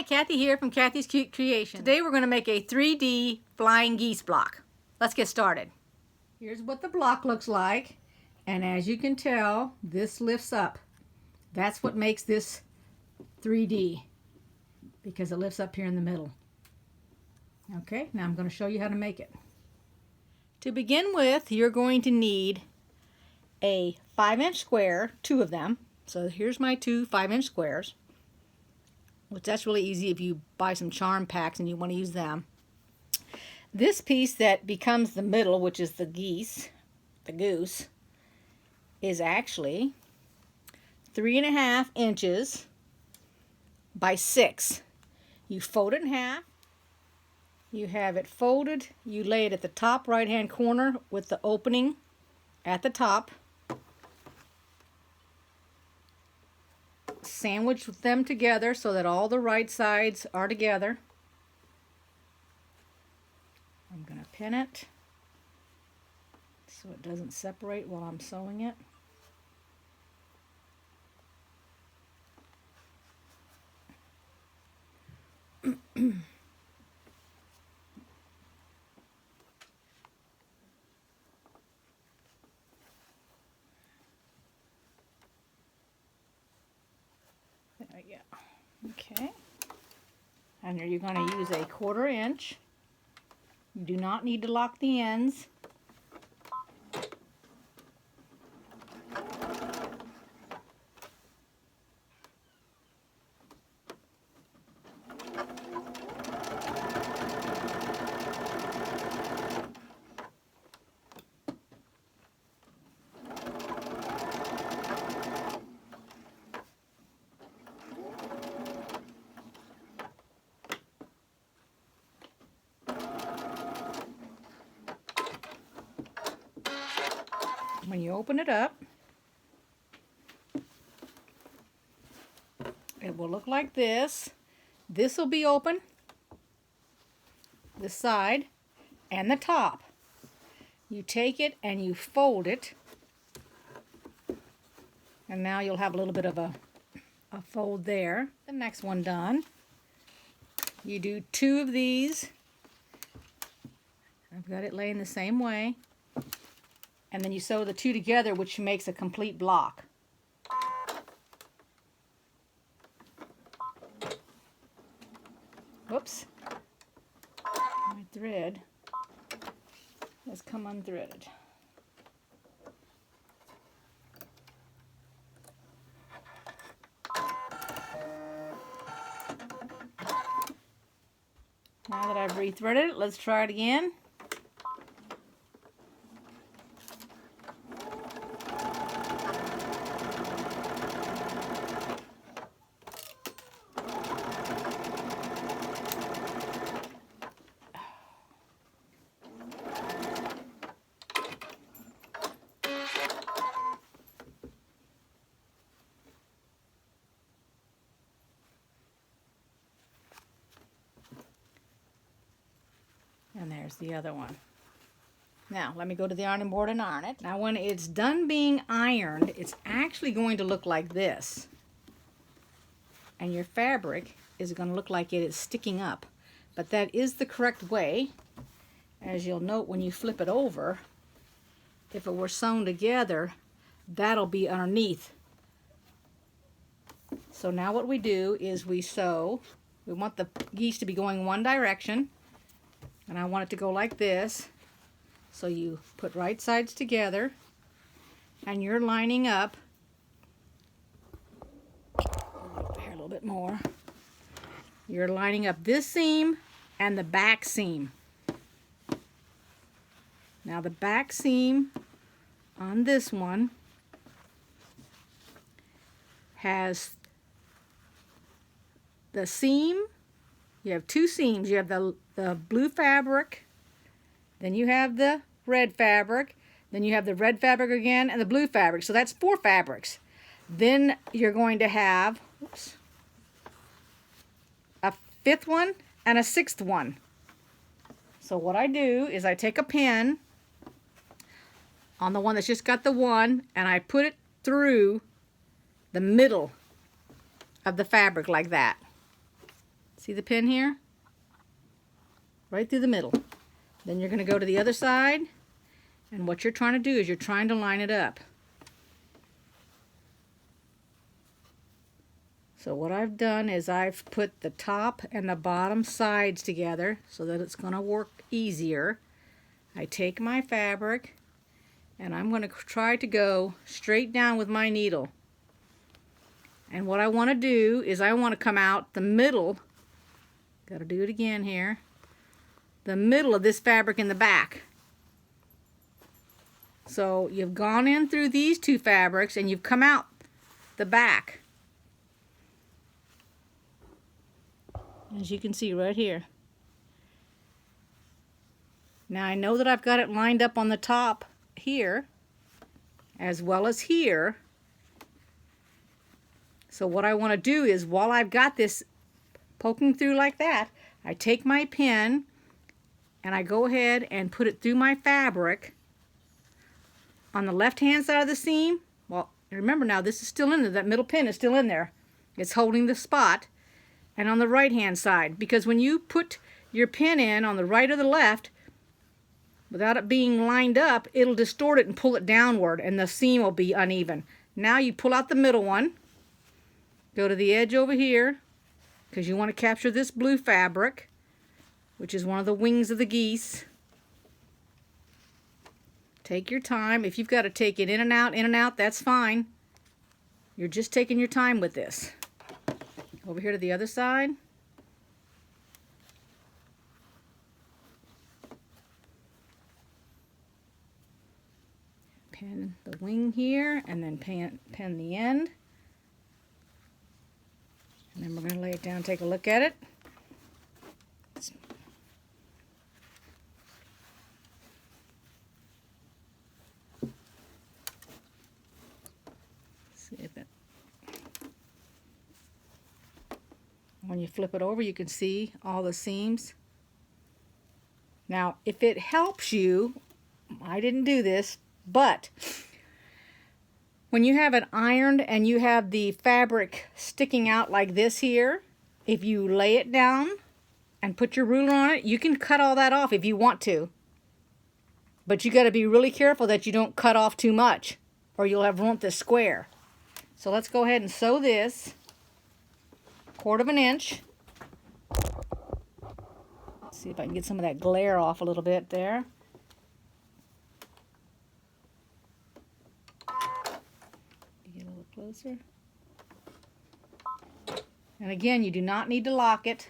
Hi, Kathy here from Kathy's Cute Creation. Today we're going to make a 3D flying geese block. Let's get started. Here's what the block looks like, and as you can tell, this lifts up. That's what makes this 3D, because it lifts up here in the middle. Okay, now I'm going to show you how to make it. To begin with, you're going to need a 5-inch square, 2 of them. So here's my 2 5-inch squares, which that's really easy if you buy some charm packs and you want to use them. This piece that becomes the middle, which is the goose, is actually 3.5 inches by 6. You fold it in half. You have it folded. You lay it at the top right-hand corner with the opening at the top. Sandwich them together so that all the right sides are together. I'm going to pin it so it doesn't separate while I'm sewing it. There we go. Okay. And you're going to use a 1/4 inch. You do not need to lock the ends. When you open it up, it will look like this. This will be open, this side, and the top. You take it and you fold it, and now you'll have a little bit of a fold there. The next one done. You do 2 of these. I've got it laying the same way. And then you sew the 2 together, which makes a complete block. Whoops. My thread has come unthreaded. Now that I've rethreaded it, let's try it again. And there's the other one. Now, let me go to the ironing board and iron it. Now, when it's done being ironed, it's actually going to look like this. And your fabric is going to look like it is sticking up. But that is the correct way. As you'll note when you flip it over, if it were sewn together, that'll be underneath. So now what we do is we sew. We want the geese to be going one direction. And I want it to go like this. So you put right sides together and you're lining up. Over here a little bit more. You're lining up this seam and the back seam. Now the back seam on this one has the seam. You have 2 seams. You have the blue fabric, then you have the red fabric, then you have the red fabric again, and the blue fabric. So that's 4 fabrics. Then you're going to have a 5th one and a 6th one. So what I do is I take a pin on the one that's just got the 1, and I put it through the middle of the fabric like that. See the pin here? Right through the middle. Then you're going to go to the other side, and what you're trying to do is you're trying to line it up. So what I've done is I've put the top and the bottom sides together so that it's going to work easier. I take my fabric and I'm going to try to go straight down with my needle. And what I want to do is I want to come out the middle, got to do it again here, the middle of this fabric in the back. So you've gone in through these two fabrics and you've come out the back. As you can see right here. Now I know that I've got it lined up on the top here as well as here. So what I want to do is while I've got this poking through like that, I take my pin and I go ahead and put it through my fabric on the left hand side of the seam. Well, remember now this is still in there, that middle pin is still in there. It's holding the spot. And on the right hand side, because when you put your pin in on the right or the left, without it being lined up, it'll distort it and pull it downward and the seam will be uneven. Now you pull out the middle one, go to the edge over here, because you want to capture this blue fabric, which is one of the wings of the geese. Take your time. If you've got to take it in and out, that's fine. You're just taking your time with this. Over here to the other side. Pin the wing here and then pin the end. And then we're going to lay it down and take a look at it. See if it. When you flip it over, you can see all the seams. Now, if it helps you, I didn't do this, but when you have it ironed and you have the fabric sticking out like this here, if you lay it down and put your ruler on it, you can cut all that off if you want to. But you got to be really careful that you don't cut off too much, or you'll have ruined the square. So let's go ahead and sew this. 1/4 inch. Let's see if I can get some of that glare off a little bit there. Get a little closer. And again, you do not need to lock it.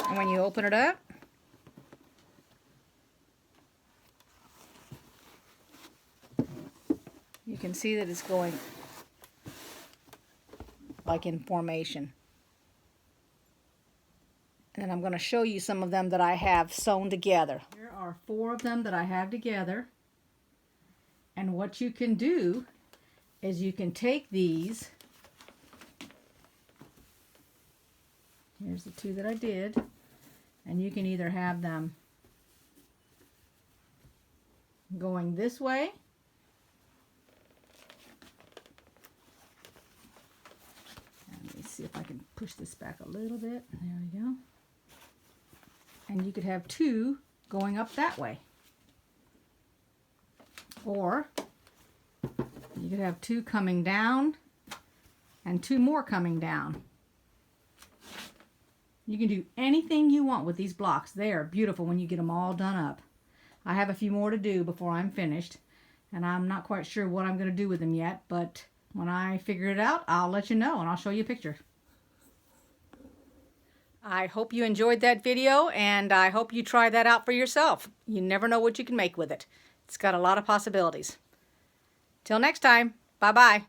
And when you open it up, you can see that it's going like in formation. And then I'm going to show you some of them that I have sewn together. Here are 4 of them that I have together. And what you can do is you can take these. Here's the 2 that I did. And you can either have them going this way, and let me see if I can push this back a little bit. There we go. And you could have 2 going up that way, or you could have 2 coming down and 2 more coming down. You can do anything you want with these blocks. They are beautiful when you get them all done up. I have a few more to do before I'm finished, and I'm not quite sure what I'm going to do with them yet, but when I figure it out, I'll let you know and I'll show you a picture. I hope you enjoyed that video, and I hope you try that out for yourself. You never know what you can make with it. It's got a lot of possibilities. Till next time, bye-bye.